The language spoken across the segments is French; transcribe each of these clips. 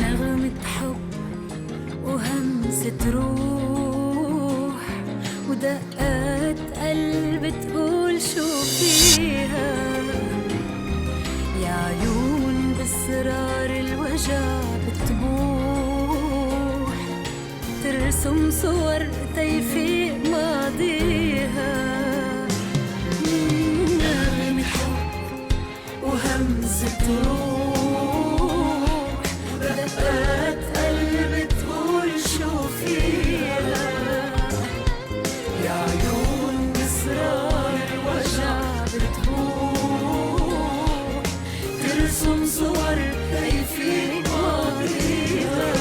نغمة حب وهمسة روح ودقات قلب تقول شو فيها، يا عيون بأسرار الوجع بتبوح ترسم صور تيفيق ماضيها. نغمة حب وهمسة روح ودقات قلب تقول شو فيها، يا عيون بأسرار الوجع بتبوح ترسم صور تيفيق ماضيها.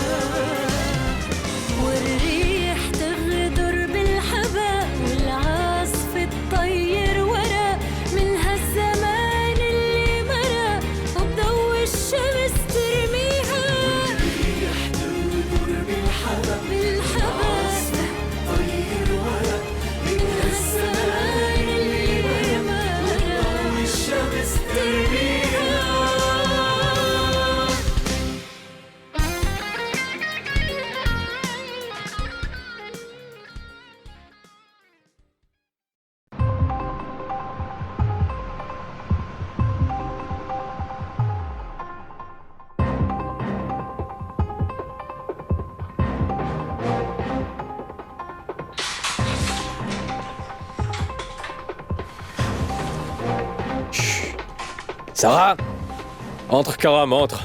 والريح تغدر بالحباء والعاصف تطير ورا من هالزمان اللي مرا وبضوء الشمس ترميها. والريح تغدر بالحباء تطير ورا من هالزمان اللي مرا وبضوء الشمس ترميها. Sarah! Entre, Karam, entre.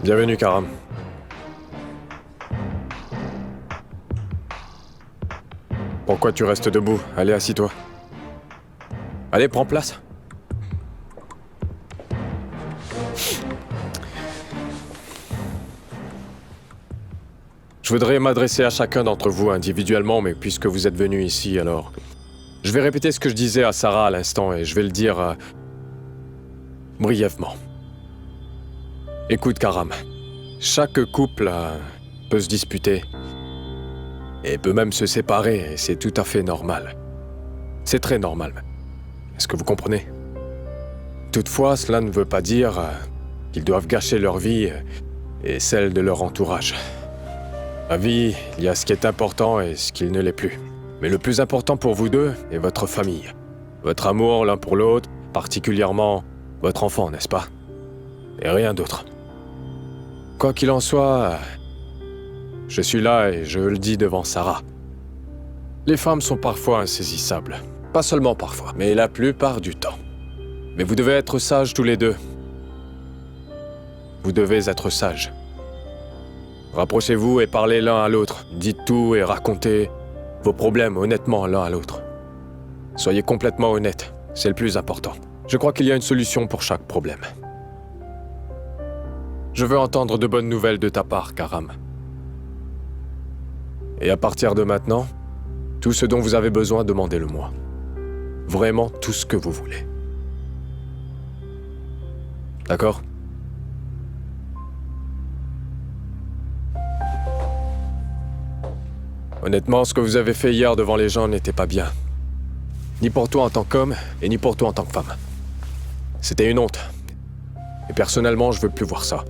Bienvenue, Karam. Pourquoi tu restes debout? Allez, assis-toi. Allez, prends place. Je voudrais m'adresser à chacun d'entre vous individuellement, mais puisque vous êtes venus ici, alors... Je vais répéter ce que je disais à Sarah à l'instant, et je vais le dire... brièvement. Écoute, Karam. Chaque couple peut se disputer, et peut même se séparer, et c'est tout à fait normal. C'est très normal. Est-ce que vous comprenez? Toutefois, cela ne veut pas dire qu'ils doivent gâcher leur vie et celle de leur entourage. La vie, il y a ce qui est important et ce qui ne l'est plus. Mais le plus important pour vous deux est votre famille. Votre amour l'un pour l'autre, particulièrement votre enfant, n'est-ce pas? Et rien d'autre. Quoi qu'il en soit, je suis là et je le dis devant Sarah. Les femmes sont parfois insaisissables. Pas seulement parfois, mais la plupart du temps. Mais vous devez être sages tous les deux. Vous devez être sages. Rapprochez-vous et parlez l'un à l'autre. Dites tout et racontez vos problèmes honnêtement l'un à l'autre. Soyez complètement honnêtes, c'est le plus important. Je crois qu'il y a une solution pour chaque problème. Je veux entendre de bonnes nouvelles de ta part, Karam. Et à partir de maintenant, tout ce dont vous avez besoin, demandez-le-moi. Vraiment tout ce que vous voulez. D'accord ? Honnêtement, ce que vous avez fait hier devant les gens n'était pas bien. Ni pour toi en tant qu'homme, et ni pour toi en tant que femme. C'était une honte. Et personnellement, je veux plus voir ça.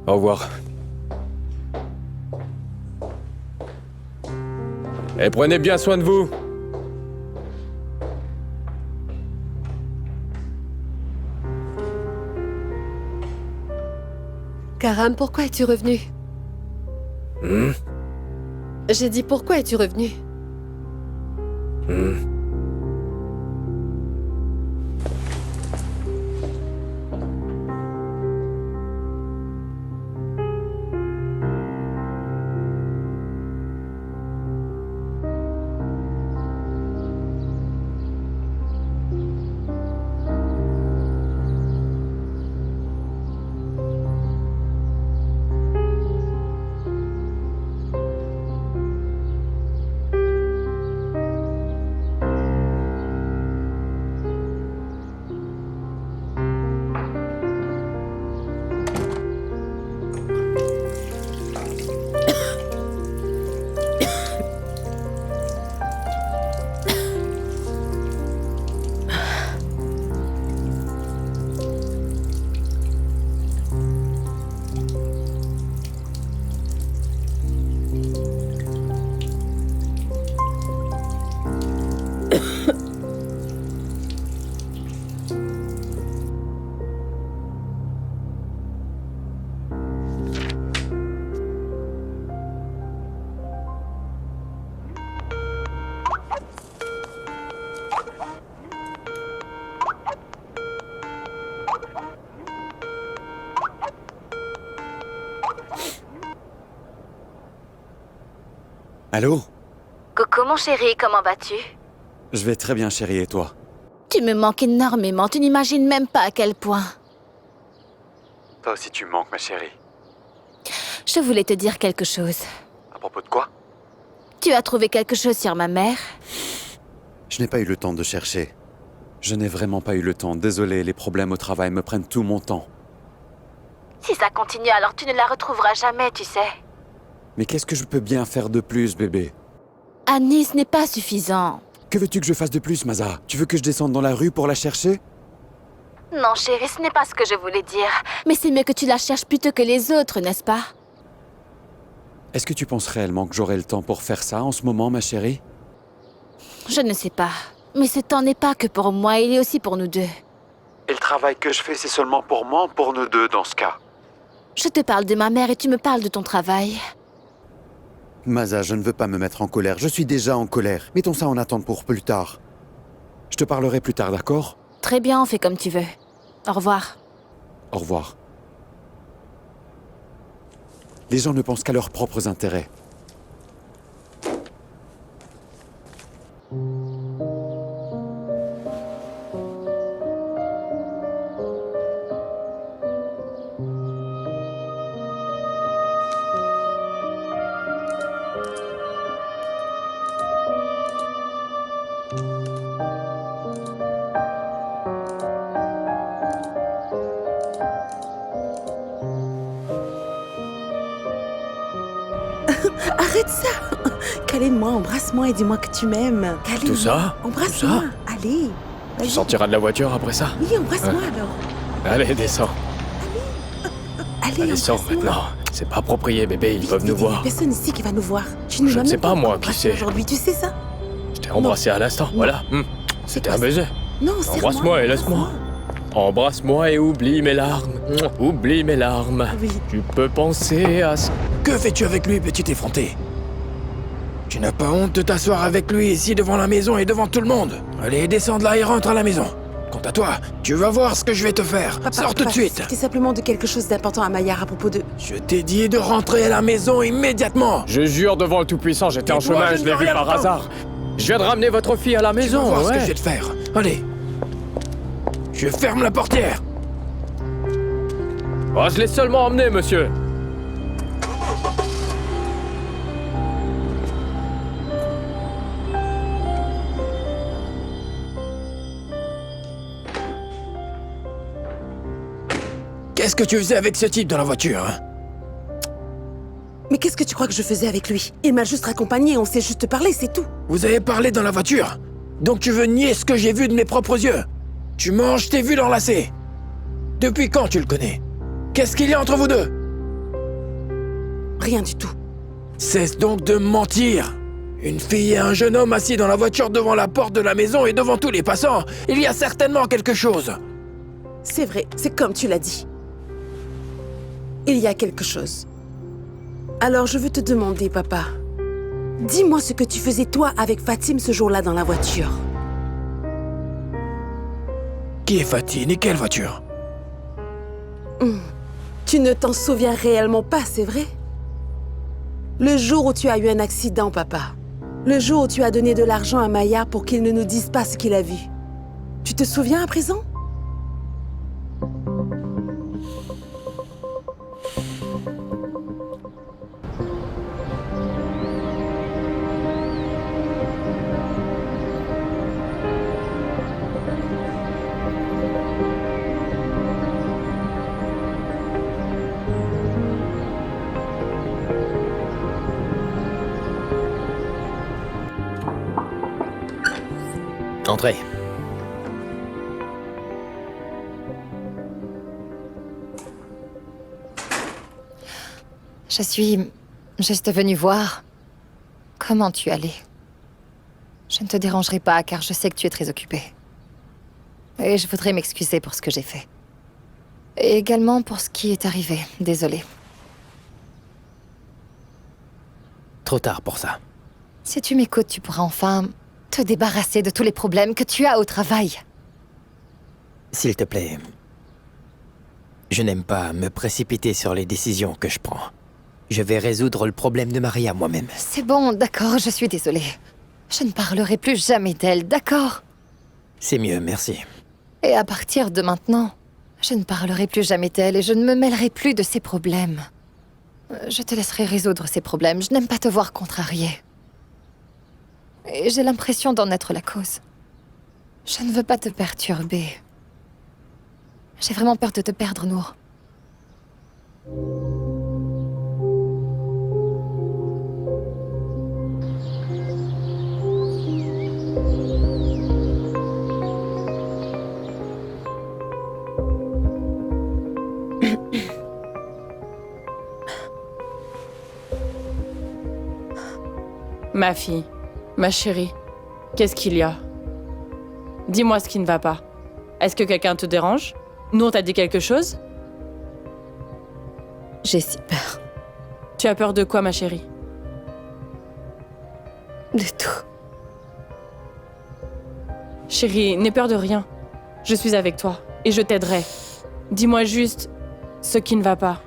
Au revoir. Et prenez bien soin de vous. Karam, pourquoi es-tu revenu? J'ai dit pourquoi es-tu revenu? Allô? Coucou mon chéri, comment vas-tu? Je vais très bien, chérie, et toi? Tu me manques énormément, tu n'imagines même pas à quel point. Toi aussi tu me manques, ma chérie. Je voulais te dire quelque chose. À propos de quoi? Tu as trouvé quelque chose sur ma mère? Je n'ai pas eu le temps de chercher. Je n'ai vraiment pas eu le temps. Désolé, les problèmes au travail me prennent tout mon temps. Si ça continue, alors tu ne la retrouveras jamais, tu sais. Mais qu'est-ce que je peux bien faire de plus, bébé? Annie, ce n'est pas suffisant. Que veux-tu que je fasse de plus, Maza? Tu veux que je descende dans la rue pour la chercher? Non chéri, ce n'est pas ce que je voulais dire. Mais c'est mieux que tu la cherches plutôt que les autres, n'est-ce pas? Est-ce que tu penses réellement que j'aurai le temps pour faire ça en ce moment, ma chérie? Je ne sais pas. Mais ce temps n'est pas que pour moi, il est aussi pour nous deux. Et le travail que je fais, c'est seulement pour moi ou pour nous deux dans ce cas? Je te parle de ma mère et tu me parles de ton travail. Maza, je ne veux pas me mettre en colère. Je suis déjà en colère. Mettons ça en attente pour plus tard. Je te parlerai plus tard, d'accord? Très bien, fais comme tu veux. Au revoir. Au revoir. Les gens ne pensent qu'à leurs propres intérêts. Arrête ça! Câline-moi, embrasse-moi et dis-moi que tu m'aimes. Câline-moi. Tout ça? Embrasse-moi. Allez. Tu Vas-y. sortiras de la voiture après ça? Oui, embrasse-moi alors. Allez, descends. Allez, Allez, sors embrasse-moi. maintenant. C'est pas approprié, bébé, ils Vite, peuvent vite, nous vite, voir. personne ici qui va nous voir. Tu ne Je vas ne sais même pas, moi, qui embrasser c'est. aujourd'hui, tu sais ça? Je t'ai embrassé à l'instant, voilà. C'était un baiser. Non, serre-moi, Embrasse-moi et laisse-moi. embrasse-moi. Embrasse-moi et oublie mes larmes. Oublie mes larmes. Oui. Tu peux penser à ce... Que fais-tu avec lui, petit effronté? Tu n'as pas honte de t'asseoir avec lui ici devant la maison et devant tout le monde? Allez, descends de là et rentre à la maison. Quant à toi, tu vas voir ce que je vais te faire. Papa, Sors tout de papa, suite. C'était simplement de quelque chose d'important à Maillard à propos de... Je t'ai dit de rentrer à la maison immédiatement. Je jure devant le Tout-Puissant, j'étais en Et toi, chemin, je je l'ai n'ai vu rien par entendu. hasard. Je viens de ramener votre fille à la Tu vas maison, voir ce que je ouais. vais te faire. Allez. Je ferme la portière. Oh, je l'ai seulement emmené, monsieur. Qu'est-ce que tu faisais avec ce type dans la voiture, hein? Mais qu'est-ce que tu crois que je faisais avec lui? Il m'a juste raccompagné, on s'est juste parlé, c'est tout. Vous avez parlé dans la voiture. Donc tu veux nier ce que j'ai vu de mes propres yeux? Tu manges tes vues l'enlacer. Depuis quand tu le connais? Qu'est-ce qu'il y a entre vous deux? Rien du tout. Cesse donc de mentir. Une fille et un jeune homme assis dans la voiture devant la porte de la maison et devant tous les passants. Il y a certainement quelque chose. C'est vrai, c'est comme tu l'as dit. Il y a quelque chose. Alors je veux te demander, papa. Dis-moi ce que tu faisais toi avec Fatim ce jour-là dans la voiture. Qui est Fatine et quelle voiture? Tu ne t'en souviens réellement pas, c'est vrai? Le jour où tu as eu un accident, papa. Le jour où tu as donné de l'argent à Maillard pour qu'il ne nous dise pas ce qu'il a vu. Tu te souviens à présent? Entrez. Je suis juste venue voir comment tu allais. Je ne te dérangerai pas car je sais que tu es très occupée. Et je voudrais m'excuser pour ce que j'ai fait. Et également pour ce qui est arrivé. Désolée. Trop tard pour ça. Si tu m'écoutes, tu pourras enfin te débarrasser de tous les problèmes que tu as au travail. S'il te plaît, je n'aime pas me précipiter sur les décisions que je prends. Je vais résoudre le problème de Maria moi-même. C'est bon, d'accord, je suis désolée. Je ne parlerai plus jamais d'elle, d'accord? C'est mieux, merci. Et à partir de maintenant, je ne parlerai plus jamais d'elle et je ne me mêlerai plus de ses problèmes. Je te laisserai résoudre ces problèmes. Je n'aime pas te voir contrariée. Et j'ai l'impression d'en être la cause. Je ne veux pas te perturber. J'ai vraiment peur de te perdre, Nour. Ma fille, ma chérie, qu'est-ce qu'il y a? Dis-moi ce qui ne va pas. Est-ce que quelqu'un te dérange? Nous, on t'a dit quelque chose? J'ai si peur. Tu as peur de quoi, ma chérie? De tout. Chérie, n'aie peur de rien. Je suis avec toi et je t'aiderai. Dis-moi juste ce qui ne va pas.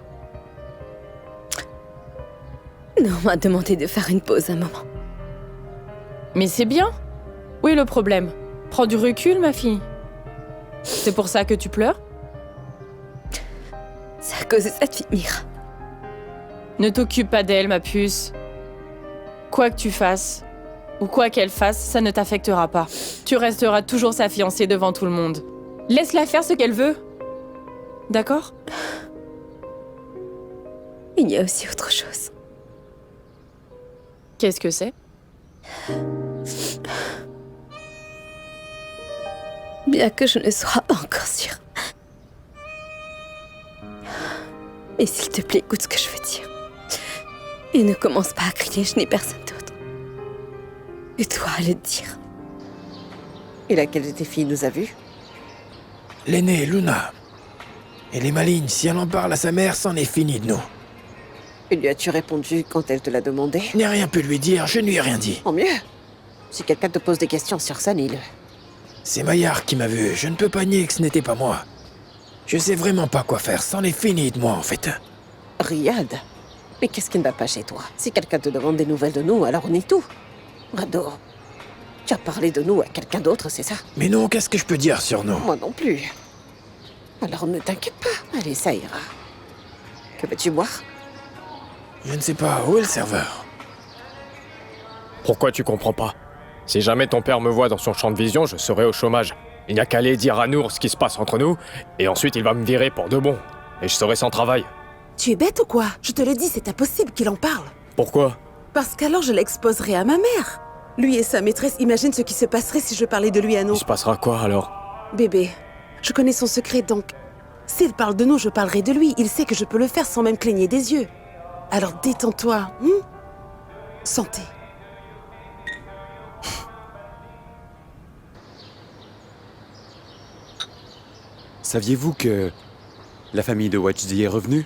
Non, on m'a demandé de faire une pause un moment. Mais c'est bien. Où est le problème? Prends du recul, ma fille. C'est pour ça que tu pleures? C'est à cause de cette fille, Mira. Ne t'occupe pas d'elle, ma puce. Quoi que tu fasses, ou quoi qu'elle fasse, ça ne t'affectera pas. Tu resteras toujours sa fiancée devant tout le monde. Laisse-la faire ce qu'elle veut. D'accord? Il y a aussi autre chose. Qu'est-ce que c'est? Bien que je ne sois pas encore sûre. Mais s'il te plaît, écoute ce que je veux dire. Et ne commence pas à crier, je n'ai personne d'autre. Et toi à le dire. Et laquelle de tes filles nous a vus? L'aînée, Luna. Elle est maligne, si elle en parle à sa mère, c'en est fini de nous. Et lui as-tu répondu quand elle te l'a demandé? Je n'ai rien pu lui dire, je ne lui ai rien dit. Tant mieux. Si quelqu'un te pose des questions sur ça, dis-le. C'est Maillard qui m'a vu, je ne peux pas nier que ce n'était pas moi. Je sais vraiment pas quoi faire, c'en est fini de moi en fait. Riyad, mais qu'est-ce qui ne va pas chez toi? Si quelqu'un te demande des nouvelles de nous, alors on est tout. Rado, tu as parlé de nous à quelqu'un d'autre, c'est ça? Mais non, qu'est-ce que je peux dire sur nous? Moi non plus. Alors ne t'inquiète pas, allez, ça ira. Que veux-tu boire? Je ne sais pas, où est le serveur? Pourquoi tu comprends pas? Si jamais ton père me voit dans son champ de vision, je serai au chômage. Il n'y a qu'à aller dire à Nour ce qui se passe entre nous, et ensuite il va me virer pour de bon. Et je serai sans travail. Tu es bête ou quoi? Je te le dis, c'est impossible qu'il en parle. Pourquoi? Parce qu'alors je l'exposerai à ma mère. Lui et sa maîtresse, imagine ce qui se passerait si je parlais de lui à Il nous. se passera quoi alors? Bébé, je connais son secret, donc... S'il parle de nous, je parlerai de lui. Il sait que je peux le faire sans même cligner des yeux. Alors détends-toi, Santé. Saviez-vous que la famille de Wajdi est revenue?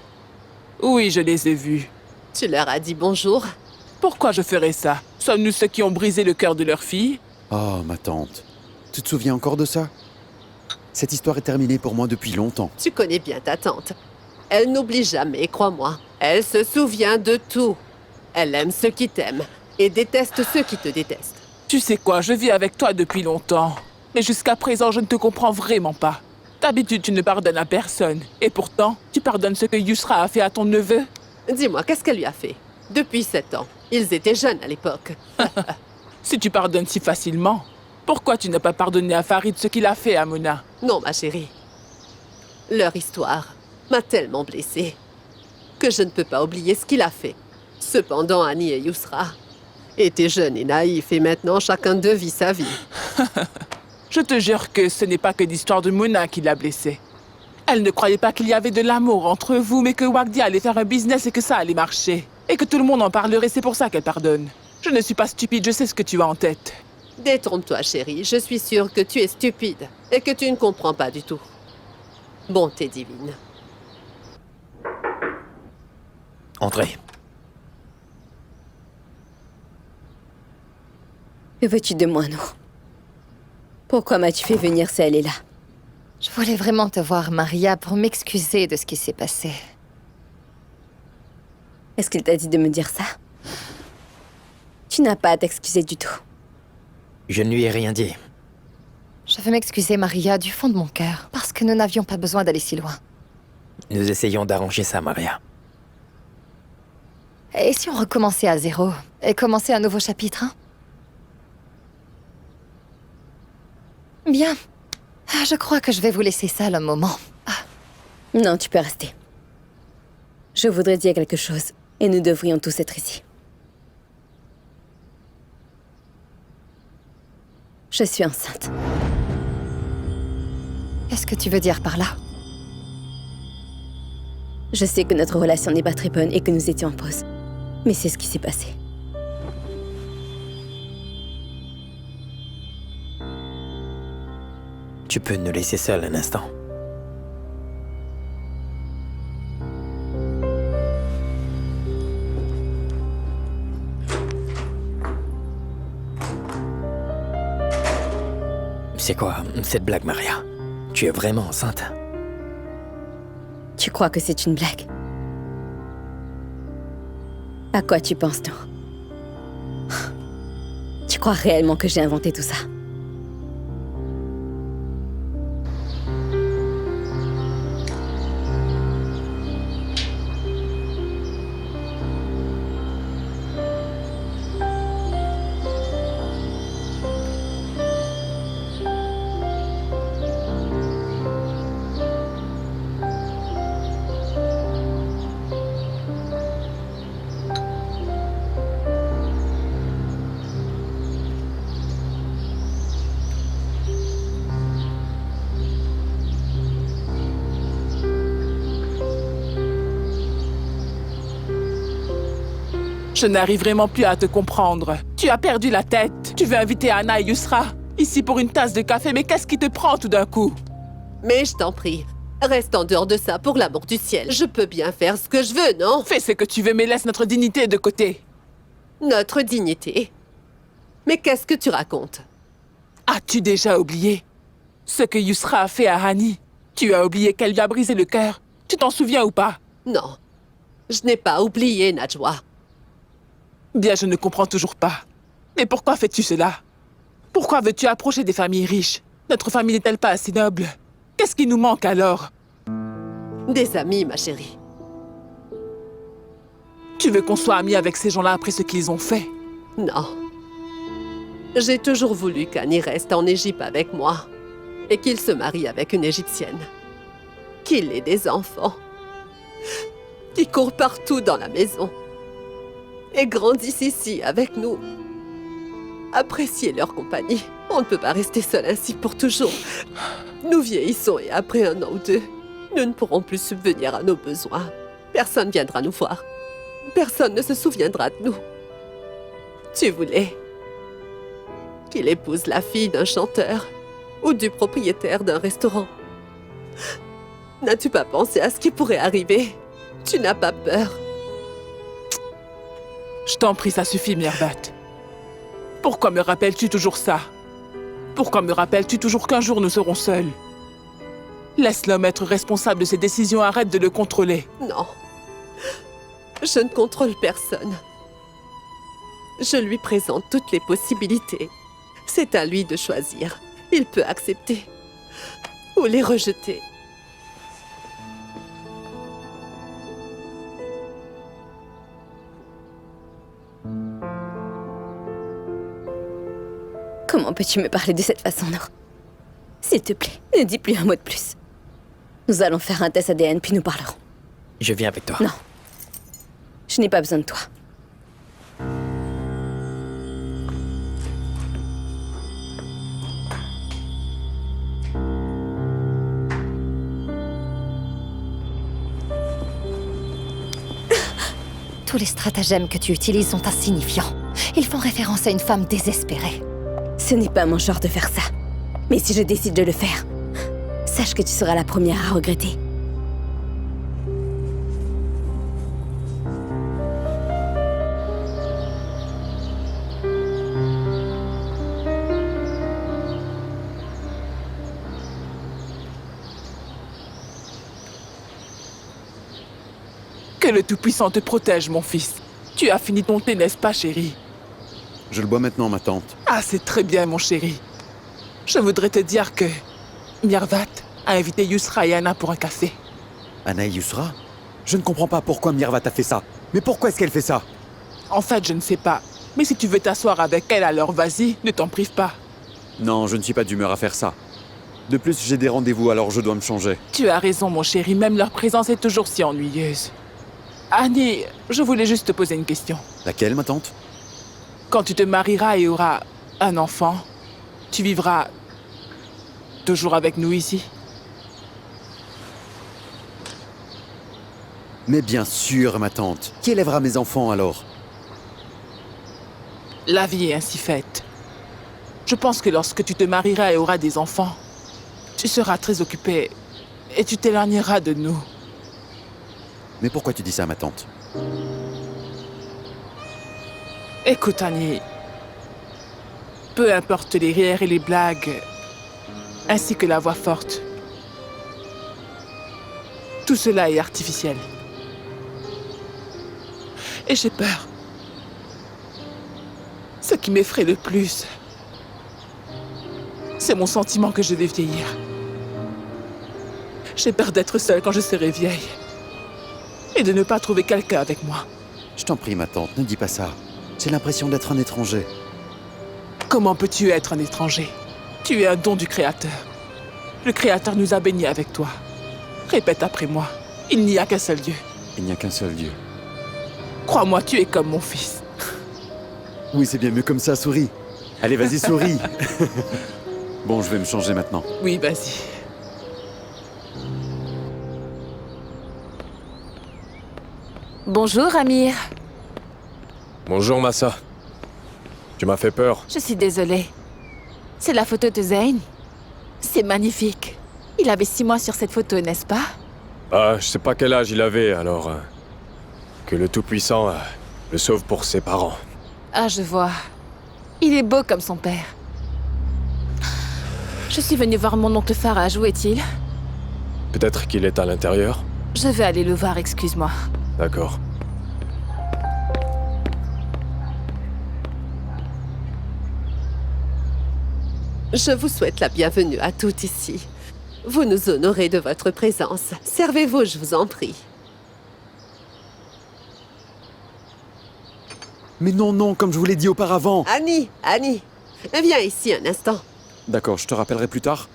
Oui, je les ai vus. Tu leur as dit bonjour? Pourquoi je ferais ça? Sommes-nous ceux qui ont brisé le cœur de leur fille? Oh, ma tante. Tu te souviens encore de ça? Cette histoire est terminée pour moi depuis longtemps. Tu connais bien ta tante. Elle n'oublie jamais, crois-moi. Elle se souvient de tout. Elle aime ceux qui t'aiment et déteste ceux qui te détestent. Tu sais quoi, je vis avec toi depuis longtemps. Mais jusqu'à présent, je ne te comprends vraiment pas. D'habitude, tu ne pardonnes à personne. Et pourtant, tu pardonnes ce que Yusra a fait à ton neveu? Dis-moi, qu'est-ce qu'elle lui a fait? Depuis 7 ans. Ils étaient jeunes à l'époque. Si tu pardonnes si facilement, pourquoi tu n'as pas pardonné à Farid ce qu'il a fait à Mona? Non, ma chérie. Leur histoire m'a tellement blessée que je ne peux pas oublier ce qu'il a fait. Cependant, Annie et Yusra étaient jeunes et naïfs et maintenant chacun d'eux vit sa vie. Je te jure que ce n'est pas que l'histoire de Mona qui l'a blessée. Elle ne croyait pas qu'il y avait de l'amour entre vous, mais que Wagdi allait faire un business et que ça allait marcher. Et que tout le monde en parlerait, c'est pour ça qu'elle pardonne. Je ne suis pas stupide, je sais ce que tu as en tête. Détrompe-toi, chérie. Je suis sûre que tu es stupide et que tu ne comprends pas du tout. Bonté divine. Entrez. Que veux-tu de moi, Nour? Pourquoi m'as-tu fait venir si elle est là? Je voulais vraiment te voir, Maria, pour m'excuser de ce qui s'est passé. Est-ce qu'il t'a dit de me dire ça? Tu n'as pas à t'excuser du tout. Je ne lui ai rien dit. Je veux m'excuser, Maria, du fond de mon cœur, parce que nous n'avions pas besoin d'aller si loin. Nous essayons d'arranger ça, Maria. Et si on recommençait à zéro et commençait un nouveau chapitre, hein? Bien. Je crois que je vais vous laisser seul un moment. Non, tu peux rester. Je voudrais dire quelque chose, et nous devrions tous être ici. Je suis enceinte. Qu'est-ce que tu veux dire par là? Je sais que notre relation n'est pas très bonne et que nous étions en pause. Mais c'est ce qui s'est passé. Tu peux nous laisser seuls un instant. C'est quoi cette blague, Maria? Tu es vraiment enceinte? Tu crois que c'est une blague? À quoi tu penses, toi? Tu crois réellement que j'ai inventé tout ça? Je n'arrive vraiment plus à te comprendre. Tu as perdu la tête. Tu veux inviter Anna et Yusra ici pour une tasse de café, mais qu'est-ce qui te prend tout d'un coup? Mais je t'en prie, reste en dehors de ça pour l'amour du ciel. Je peux bien faire ce que je veux, non? Fais ce que tu veux, mais laisse notre dignité de côté. Notre dignité? Mais qu'est-ce que tu racontes? As-tu déjà oublié ce que Yusra a fait à Hani? Tu as oublié qu'elle lui a brisé le cœur. Tu t'en souviens ou pas? Non, je n'ai pas oublié, Najwa. Bien, je ne comprends toujours pas. Mais pourquoi fais-tu cela? Pourquoi veux-tu approcher des familles riches? Notre famille n'est-elle pas assez noble? Qu'est-ce qui nous manque alors? Des amis, ma chérie. Tu veux qu'on soit amis avec ces gens-là après ce qu'ils ont fait? Non. J'ai toujours voulu qu'Annie reste en Égypte avec moi et qu'il se marie avec une Égyptienne. Qu'il ait des enfants. Qui courent partout dans la maison. Et grandissent ici avec nous. Appréciez leur compagnie. On ne peut pas rester seul ainsi pour toujours. Nous vieillissons et après 1 an ou 2, nous ne pourrons plus subvenir à nos besoins. Personne viendra nous voir. Personne ne se souviendra de nous. Tu voulais qu'il épouse la fille d'un chanteur ou du propriétaire d'un restaurant. N'as-tu pas pensé à ce qui pourrait arriver? Tu n'as pas peur? Je t'en prie, ça suffit, Mirbat. Pourquoi me rappelles-tu toujours ça? Pourquoi me rappelles-tu toujours qu'un jour nous serons seuls? Laisse l'homme être responsable de ses décisions, arrête de le contrôler. Non. Je ne contrôle personne. Je lui présente toutes les possibilités. C'est à lui de choisir. Il peut accepter ou les rejeter. Comment peux-tu me parler de cette façon, Nour? S'il te plaît, ne dis plus un mot de plus. Nous allons faire un test ADN, puis nous parlerons. Je viens avec toi. Non. Je n'ai pas besoin de toi. Tous les stratagèmes que tu utilises sont insignifiants. Ils font référence à une femme désespérée. Ce n'est pas mon genre de faire ça. Mais si je décide de le faire, sache que tu seras la première à regretter. Que Que le Tout-Puissant te protège, mon fils. Tu as fini ton thé, n'est-ce pas, chérie? Je le bois maintenant, ma tante. Ah, c'est très bien, mon chéri. Je voudrais te dire que Mirvat a invité Yusra et Anna pour un café. Anna et Yusra? Je ne comprends pas pourquoi Mirvat a fait ça. Mais pourquoi est-ce qu'elle fait ça? En fait, je ne sais pas. Mais si tu veux t'asseoir avec elle, alors vas-y, ne t'en prive pas. Non, je ne suis pas d'humeur à faire ça. De plus, j'ai des rendez-vous, alors je dois me changer. Tu as raison, mon chéri. Même leur présence est toujours si ennuyeuse. Annie, je voulais juste te poser une question. Laquelle, ma tante? Quand tu te marieras et auras un enfant, tu vivras toujours avec nous ici? Mais bien sûr, ma tante. Qui élèvera mes enfants, alors? La vie est ainsi faite. Je pense que lorsque tu te marieras et auras des enfants, tu seras très occupé et tu t'éloigneras de nous. Mais pourquoi tu dis ça, ma tante? Écoute, Annie, peu importe les rires et les blagues, ainsi que la voix forte, tout cela est artificiel. Et j'ai peur. Ce qui m'effraie le plus, c'est mon sentiment que je vais vieillir. J'ai peur d'être seule quand je serai vieille. Et de ne pas trouver quelqu'un avec moi. Je t'en prie, ma tante, ne dis pas ça. J'ai l'impression d'être un étranger. Comment peux-tu être un étranger? Tu es un don du Créateur. Le Créateur nous a bénis avec toi. Répète après moi. Il n'y a qu'un seul Dieu. Il n'y a qu'un seul Dieu. Crois-moi, tu es comme mon fils. Oui, c'est bien mieux comme ça, souris. Allez, vas-y, souris. Bon, je vais me changer maintenant. Oui, vas-y. Bonjour, Amir. Bonjour, Massa. Tu m'as fait peur. Je suis désolée. C'est la photo de Zayn. C'est magnifique. Il avait 6 mois sur cette photo, n'est-ce pas? Ah, je sais pas quel âge il avait, alors... que le Tout-Puissant le sauve pour ses parents. Ah, je vois. Il est beau comme son père. Je suis venue voir mon oncle Faraj. Où est-il? Peut-être qu'il est à l'intérieur? Je vais aller le voir, excuse-moi. D'accord. Je vous souhaite la bienvenue à toutes ici. Vous nous honorez de votre présence. Servez-vous, je vous en prie. Mais non, non, comme je vous l'ai dit auparavant. Annie, viens ici un instant. D'accord, je te rappellerai plus tard.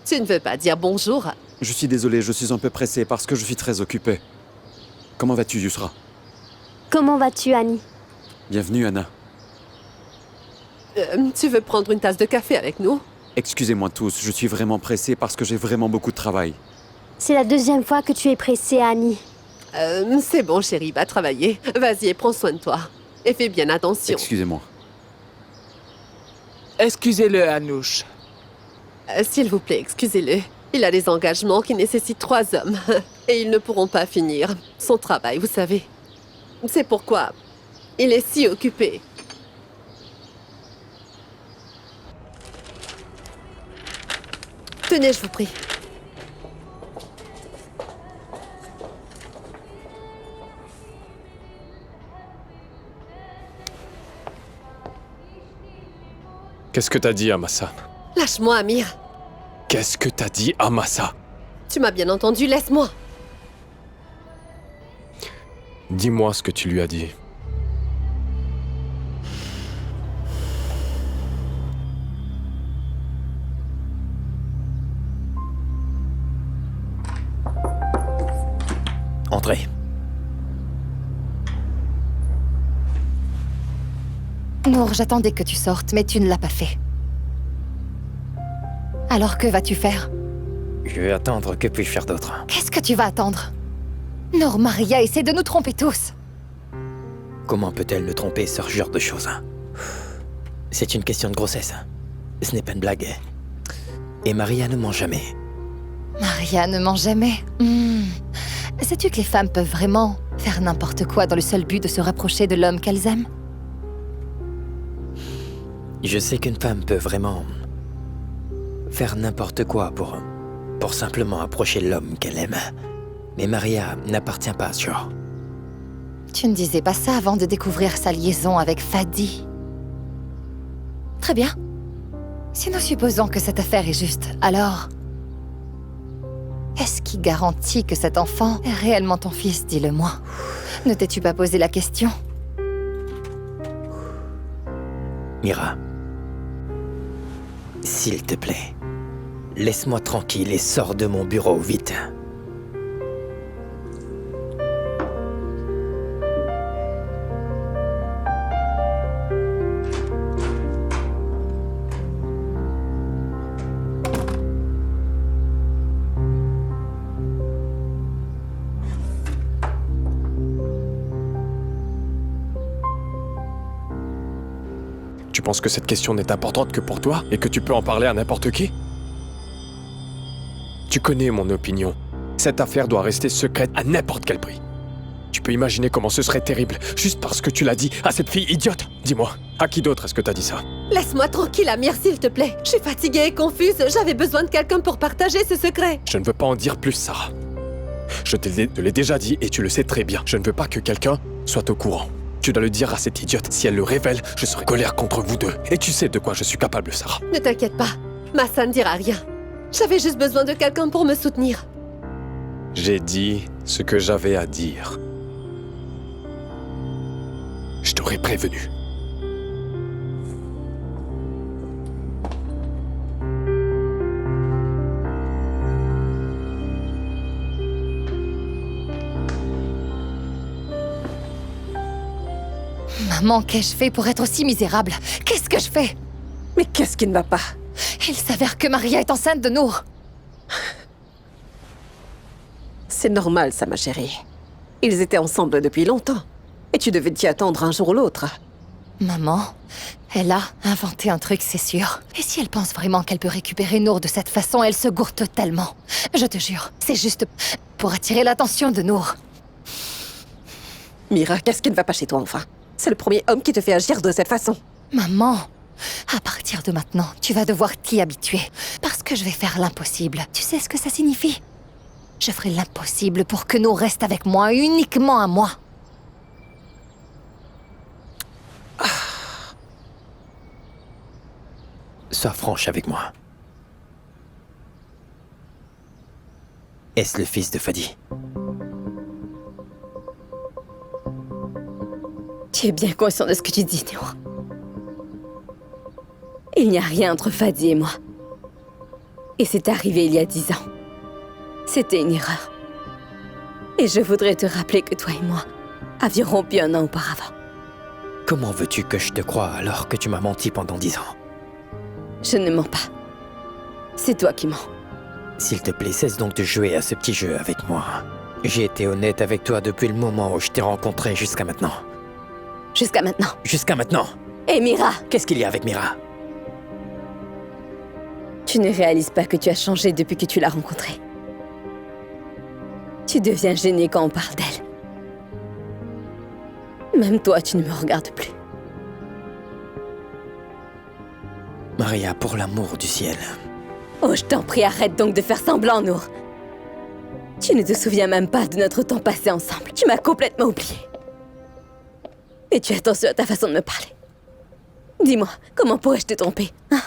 Tu ne veux pas dire bonjour? Je suis désolé, je suis un peu pressé parce que je suis très occupé. Comment vas-tu, Yusra? Comment vas-tu, Annie? Bienvenue, Anna. Tu veux prendre une tasse de café avec nous? Excusez-moi tous, je suis vraiment pressé parce que j'ai vraiment beaucoup de travail. C'est la 2e fois que tu es pressée, Annie. C'est bon, chérie, va travailler. Vas-y et prends soin de toi. Et fais bien attention. Excusez-moi. Excusez-le, Anouche. S'il vous plaît, excusez-le. Il a des engagements qui nécessitent 3 hommes. Et ils ne pourront pas finir son travail, vous savez. C'est pourquoi il est si occupé. Tenez, je vous prie. Qu'est-ce que t'as dit à Massa? Lâche-moi, Amir. Qu'est-ce que t'as dit à Massa? Tu m'as bien entendu, laisse-moi. Dis-moi ce que tu lui as dit. Entrez. Nour, j'attendais que tu sortes, mais tu ne l'as pas fait. Alors que vas-tu faire? Je vais attendre, que puis-je faire d'autre? Qu'est-ce que tu vas attendre? Nour, Maria essaie de nous tromper tous. Comment peut-elle nous tromper, ce genre de choses? C'est une question de grossesse. Ce n'est pas une blague. Et Maria ne ment jamais. Maria ne ment jamais. Sais-tu que les femmes peuvent vraiment faire n'importe quoi dans le seul but de se rapprocher de l'homme qu'elles aiment? Je sais qu'une femme peut vraiment faire n'importe quoi pour simplement approcher l'homme qu'elle aime. Mais Maria n'appartient pas à ce genre. Tu ne disais pas ça avant de découvrir sa liaison avec Fadi. Très bien. Si nous supposons que cette affaire est juste, alors... Est-ce qui garantit que cet enfant est réellement ton fils, dis-le-moi? Ne t'es-tu pas posé la question? Mira, s'il te plaît, laisse-moi tranquille et sors de mon bureau, vite. Tu penses que cette question n'est importante que pour toi et que tu peux en parler à n'importe qui? Tu connais mon opinion. Cette affaire doit rester secrète à n'importe quel prix. Tu peux imaginer comment ce serait terrible, juste parce que tu l'as dit à cette fille idiote. Dis-moi, à qui d'autre est-ce que t'as dit ça? Laisse-moi tranquille, Amir, s'il te plaît. Je suis fatiguée et confuse. J'avais besoin de quelqu'un pour partager ce secret. Je ne veux pas en dire plus, Sarah. Je te l'ai déjà dit et tu le sais très bien. Je ne veux pas que quelqu'un soit au courant. Tu dois le dire à cette idiote. Si elle le révèle, je serai colère contre vous deux. Et tu sais de quoi je suis capable, Sarah. Ne t'inquiète pas, Massa ne dira rien. J'avais juste besoin de quelqu'un pour me soutenir. J'ai dit ce que j'avais à dire. Je t'aurais prévenu. Maman, qu'ai-je fait pour être aussi misérable? Qu'est-ce que je fais? Mais qu'est-ce qui ne va pas? Il s'avère que Maria est enceinte de Nour. C'est normal, ça, ma chérie. Ils étaient ensemble depuis longtemps. Et tu devais t'y attendre un jour ou l'autre. Maman, elle a inventé un truc, c'est sûr. Et si elle pense vraiment qu'elle peut récupérer Nour de cette façon, elle se gourre totalement. Je te jure, c'est juste pour attirer l'attention de Nour. Mira, qu'est-ce qui ne va pas chez toi, enfin? C'est le premier homme qui te fait agir de cette façon. Maman, à partir de maintenant, tu vas devoir t'y habituer. Parce que je vais faire l'impossible. Tu sais ce que ça signifie? Je ferai l'impossible pour que Nour reste avec moi, uniquement à moi. Sois franche avec moi. Est-ce le fils de Fadi? Tu es bien conscient de ce que tu dis, Nour. Il n'y a rien entre Fadi et moi. Et c'est arrivé il y a 10 ans. C'était une erreur. Et je voudrais te rappeler que toi et moi avions rompu un an auparavant. Comment veux-tu que je te croie alors que tu m'as menti pendant 10 ans? Je ne mens pas. C'est toi qui mens. S'il te plaît, cesse donc de jouer à ce petit jeu avec moi. J'ai été honnête avec toi depuis le moment où je t'ai rencontré jusqu'à maintenant. Jusqu'à maintenant. Jusqu'à maintenant. Et Mira? Qu'est-ce qu'il y a avec Mira? Tu ne réalises pas que tu as changé depuis que tu l'as rencontrée. Tu deviens gêné quand on parle d'elle. Même toi, tu ne me regardes plus. Maria, pour l'amour du ciel. Oh, je t'en prie, arrête donc de faire semblant, Nour. Tu ne te souviens même pas de notre temps passé ensemble. Tu m'as complètement oublié. Et tu as attention à ta façon de me parler. Dis-moi, comment pourrais-je te tromper, hein?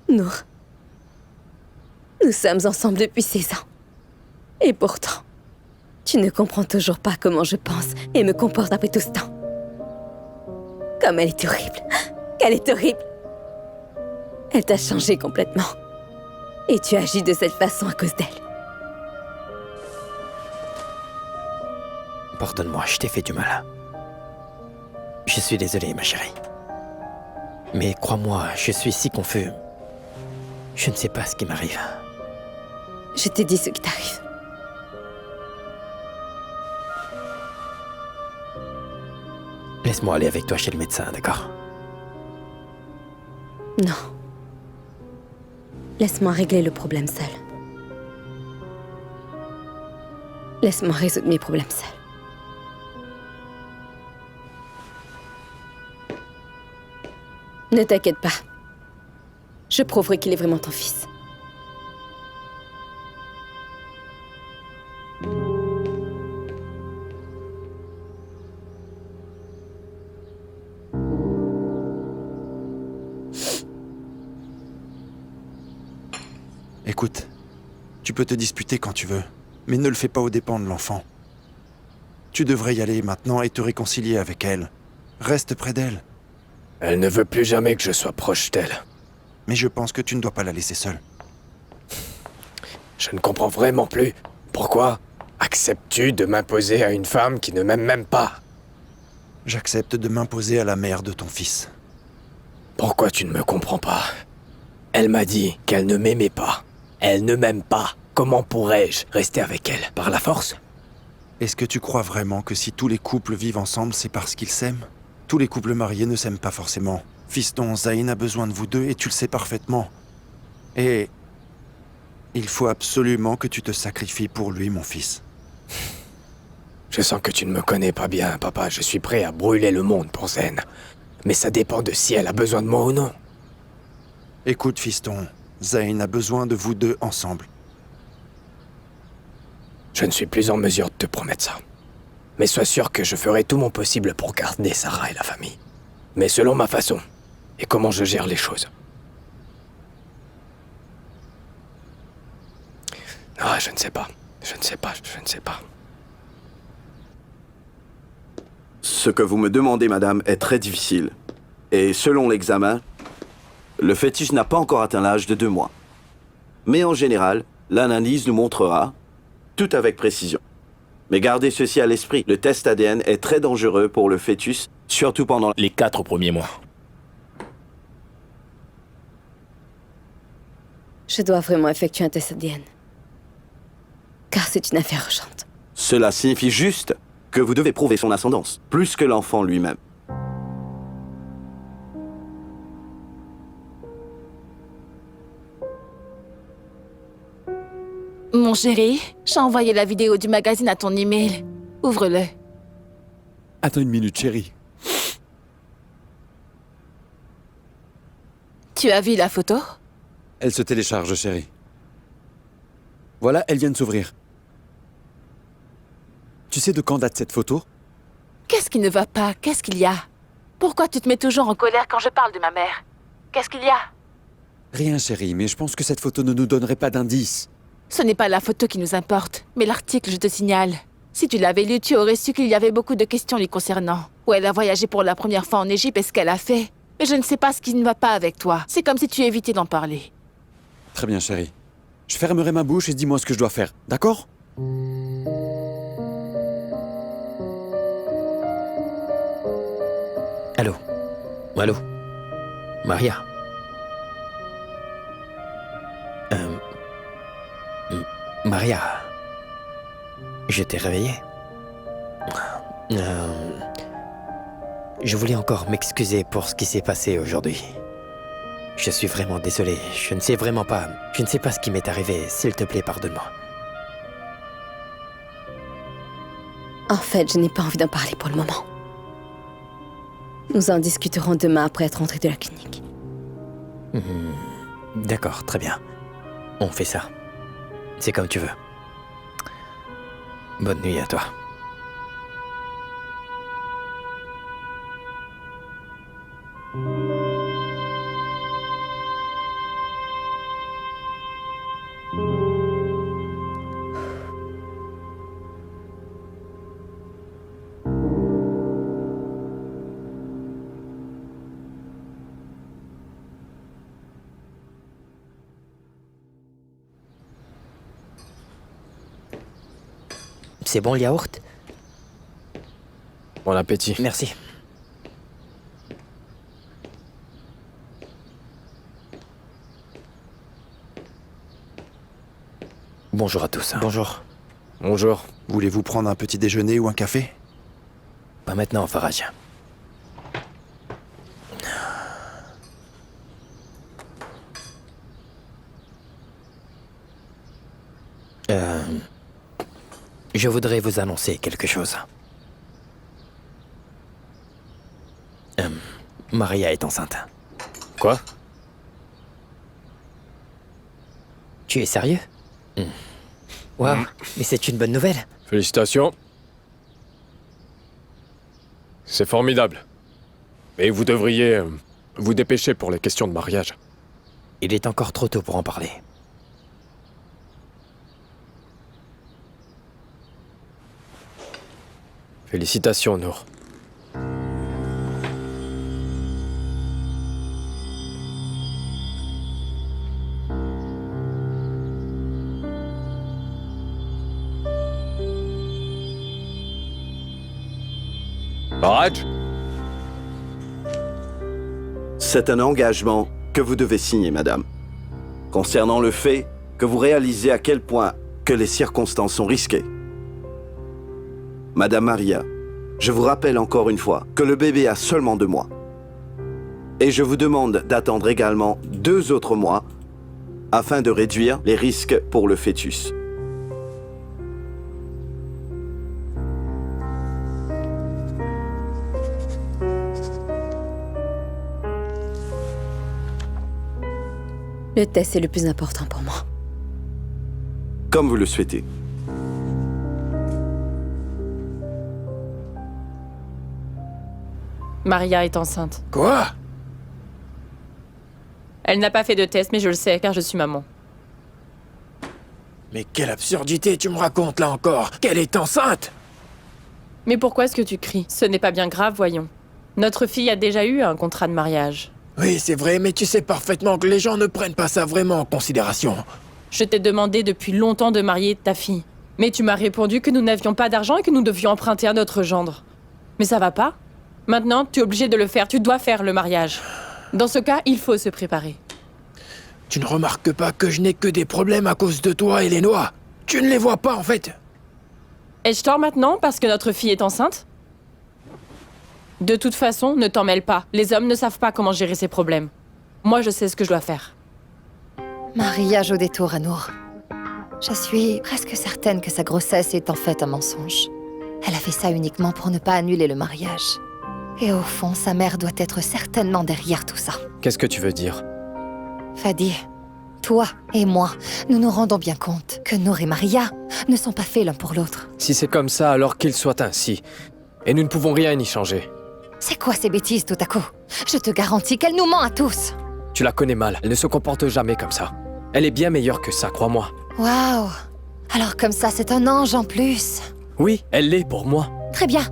Nour, nous sommes ensemble depuis 16 ans. Et pourtant, tu ne comprends toujours pas comment je pense et me comporte après tout ce temps. Comme elle est horrible. Qu'elle est horrible. Elle t'a changé complètement. Et tu agis de cette façon à cause d'elle. Pardonne-moi, je t'ai fait du mal. Je suis désolé, ma chérie. Mais crois-moi, je suis si confus. Je ne sais pas ce qui m'arrive. Je t'ai dit ce qui t'arrive. Laisse-moi aller avec toi chez le médecin, d'accord? Non. Laisse-moi régler le problème seul. Laisse-moi résoudre mes problèmes seul. Ne t'inquiète pas. Je prouverai qu'il est vraiment ton fils. Écoute, tu peux te disputer quand tu veux, mais ne le fais pas aux dépens de l'enfant. Tu devrais y aller maintenant et te réconcilier avec elle. Reste près d'elle. Elle ne veut plus jamais que je sois proche d'elle. Mais je pense que tu ne dois pas la laisser seule. Je ne comprends vraiment plus. Pourquoi acceptes-tu de m'imposer à une femme qui ne m'aime même pas? J'accepte de m'imposer à la mère de ton fils. Pourquoi tu ne me comprends pas? Elle m'a dit qu'elle ne m'aimait pas. Elle ne m'aime pas. Comment pourrais-je rester avec elle? Par la force? Est-ce que tu crois vraiment que si tous les couples vivent ensemble, c'est parce qu'ils s'aiment? Tous les couples mariés ne s'aiment pas forcément. Fiston, Zayn a besoin de vous deux et tu le sais parfaitement. Et il faut absolument que tu te sacrifies pour lui, mon fils. Je sens que tu ne me connais pas bien, papa. Je suis prêt à brûler le monde pour Zayn. Mais ça dépend de si elle a besoin de moi ou non. Écoute, fiston, Zayn a besoin de vous deux ensemble. Je ne suis plus en mesure de te promettre ça. Mais sois sûr que je ferai tout mon possible pour garder Sarah et la famille. Mais selon ma façon et comment je gère les choses. Ah, je ne sais pas. Je ne sais pas. Ce que vous me demandez, madame, est très difficile. Et selon l'examen, le fœtus n'a pas encore atteint l'âge de 2 mois. Mais en général, l'analyse nous montrera, tout avec précision. Mais gardez ceci à l'esprit, le test ADN est très dangereux pour le fœtus, surtout pendant les 4 premiers mois. Je dois vraiment effectuer un test ADN. Car c'est une affaire urgente. Cela signifie juste que vous devez prouver son ascendance, plus que l'enfant lui-même. Mon chéri, j'ai envoyé la vidéo du magazine à ton email. Ouvre-le. Attends une minute, chérie. Tu as vu la photo? Elle se télécharge, chérie. Voilà, elle vient de s'ouvrir. Tu sais de quand date cette photo? Qu'est-ce qui ne va pas? Qu'est-ce qu'il y a? Pourquoi tu te mets toujours en colère quand je parle de ma mère? Qu'est-ce qu'il y a? Rien, chérie, mais je pense que cette photo ne nous donnerait pas d'indice. Ce n'est pas la photo qui nous importe, mais l'article, je te signale. Si tu l'avais lu, tu aurais su qu'il y avait beaucoup de questions lui concernant. Où elle a voyagé pour la première fois en Égypte et ce qu'elle a fait. Mais je ne sais pas ce qui ne va pas avec toi. C'est comme si tu évitais d'en parler. Très bien, chérie. Je fermerai ma bouche et dis-moi ce que je dois faire, d'accord? Allô? Allô? Maria? Maria? Je t'ai réveillé? Je voulais encore m'excuser pour ce qui s'est passé aujourd'hui. Je suis vraiment désolé. Je ne sais vraiment pas. Je ne sais pas ce qui m'est arrivé. S'il te plaît, pardonne-moi. En fait, je n'ai pas envie d'en parler pour le moment. Nous en discuterons demain après être rentrés de la clinique. D'accord, très bien. On fait ça. C'est comme tu veux. Bonne nuit à toi. C'est bon le yaourt? Bon appétit. Merci. Bonjour à tous. Bonjour. Bonjour. Voulez-vous prendre un petit déjeuner ou un café? Pas maintenant, Faraj. Je voudrais vous annoncer quelque chose. Maria est enceinte. Quoi? Tu es sérieux? Waouh, mais c'est une bonne nouvelle. Félicitations. C'est formidable. Mais vous devriez vous dépêcher pour les questions de mariage. Il est encore trop tôt pour en parler. Félicitations, Nour. Barraj, C'est un engagement que vous devez signer, madame. Concernant le fait que vous réalisez à quel point que les circonstances sont risquées. Madame Maria, je vous rappelle encore une fois que le bébé a seulement 2 mois. Et je vous demande d'attendre également 2 autres mois afin de réduire les risques pour le fœtus. Le test est le plus important pour moi. Comme vous le souhaitez. Maria est enceinte. Quoi? Elle n'a pas fait de test, mais je le sais, car je suis maman. Mais quelle absurdité tu me racontes là encore? Qu'elle est enceinte? Mais pourquoi est-ce que tu cries? Ce n'est pas bien grave, voyons. Notre fille a déjà eu un contrat de mariage. Oui, c'est vrai, mais tu sais parfaitement que les gens ne prennent pas ça vraiment en considération. Je t'ai demandé depuis longtemps de marier ta fille. Mais tu m'as répondu que nous n'avions pas d'argent et que nous devions emprunter à notre gendre. Mais ça va pas? Maintenant, tu es obligé de le faire. Tu dois faire le mariage. Dans ce cas, il faut se préparer. Tu ne remarques pas que je n'ai que des problèmes à cause de toi et les noix? Tu ne les vois pas, en fait? Ai-je tort maintenant parce que notre fille est enceinte? De toute façon, ne t'en mêle pas. Les hommes ne savent pas comment gérer ces problèmes. Moi, je sais ce que je dois faire. Maria joue des tours à Nour. Je suis presque certaine que sa grossesse est en fait un mensonge. Elle a fait ça uniquement pour ne pas annuler le mariage. Et au fond, sa mère doit être certainement derrière tout ça. qu'est-ce que tu veux dire? Fadi, toi et moi, nous nous rendons bien compte que Nour et Maria ne sont pas faits l'un pour l'autre. Si c'est comme ça, alors qu'il soit ainsi. Et nous ne pouvons rien y changer. C'est quoi ces bêtises tout à coup? Je te garantis qu'elle nous ment à tous. Tu la connais mal, elle ne se comporte jamais comme ça. Elle est bien meilleure que ça, crois-moi. Waouh! Alors comme ça, c'est un ange en plus. Oui, elle l'est pour moi. Très bien.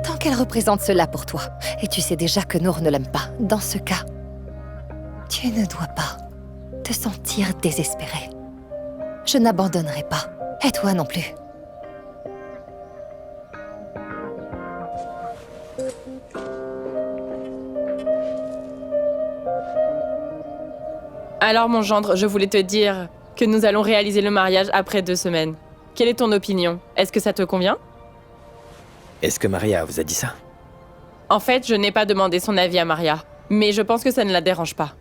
Tant qu'elle représente cela pour toi, et tu sais déjà que Nour ne l'aime pas, dans ce cas, tu ne dois pas te sentir désespéré. Je n'abandonnerai pas. Et toi non plus. Alors, mon gendre, je voulais te dire que nous allons réaliser le mariage après 2 semaines. Quelle est ton opinion? Est-ce que ça te convient? Est-ce que Maria vous a dit ça? En fait, je n'ai pas demandé son avis à Maria, mais je pense que ça ne la dérange pas.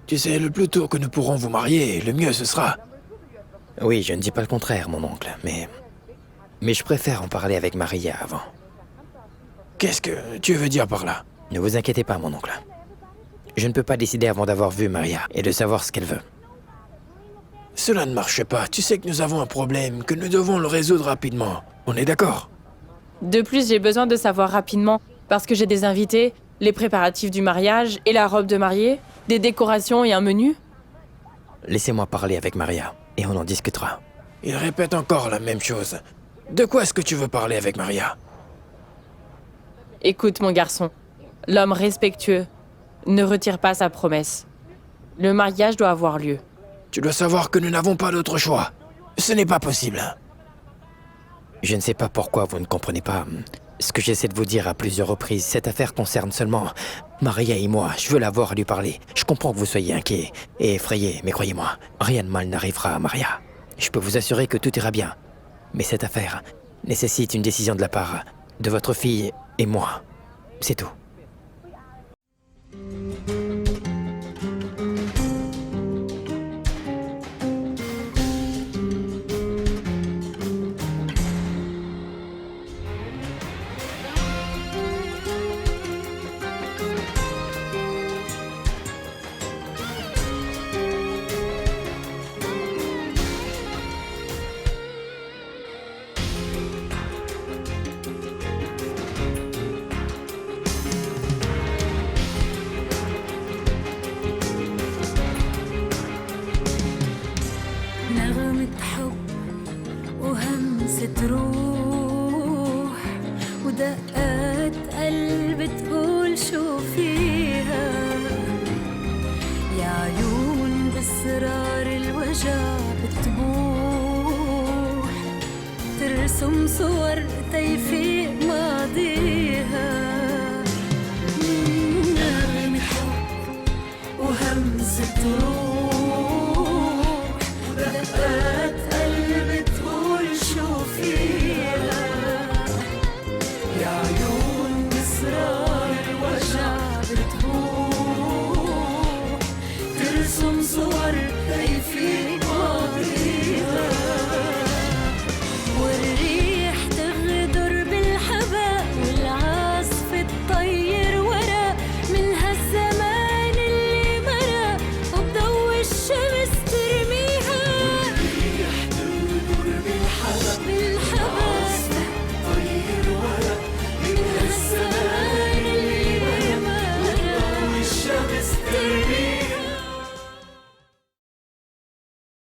Tu sais, le plus tôt que nous pourrons vous marier, le mieux ce sera. Oui, je ne dis pas le contraire, mon oncle, mais je préfère en parler avec Maria avant. Qu'est-ce que tu veux dire par là? Ne vous inquiétez pas, mon oncle. Je ne peux pas décider avant d'avoir vu Maria et de savoir ce qu'elle veut. Cela ne marche pas. Tu sais que nous avons un problème, que nous devons le résoudre rapidement. On est d'accord? De plus, j'ai besoin de savoir rapidement, parce que j'ai des invités, les préparatifs du mariage et la robe de mariée, des décorations et un menu. Laissez-moi parler avec Maria et on en discutera. Il répète encore la même chose. De quoi est-ce que tu veux parler avec Maria? Écoute, mon garçon, l'homme respectueux ne retire pas sa promesse. Le mariage doit avoir lieu. Tu dois savoir que nous n'avons pas d'autre choix. Ce n'est pas possible. Je ne sais pas pourquoi vous ne comprenez pas ce que j'essaie de vous dire à plusieurs reprises. Cette affaire concerne seulement Maria et moi. Je veux la voir et lui parler. Je comprends que vous soyez inquiet et effrayé, mais croyez-moi, rien de mal n'arrivera à Maria. Je peux vous assurer que tout ira bien. Mais cette affaire nécessite une décision de la part de votre fille et moi. C'est tout. أسرار الوجع بتبوح ترسم صور تيفيق ماضيها نغمة حب وهمزة روح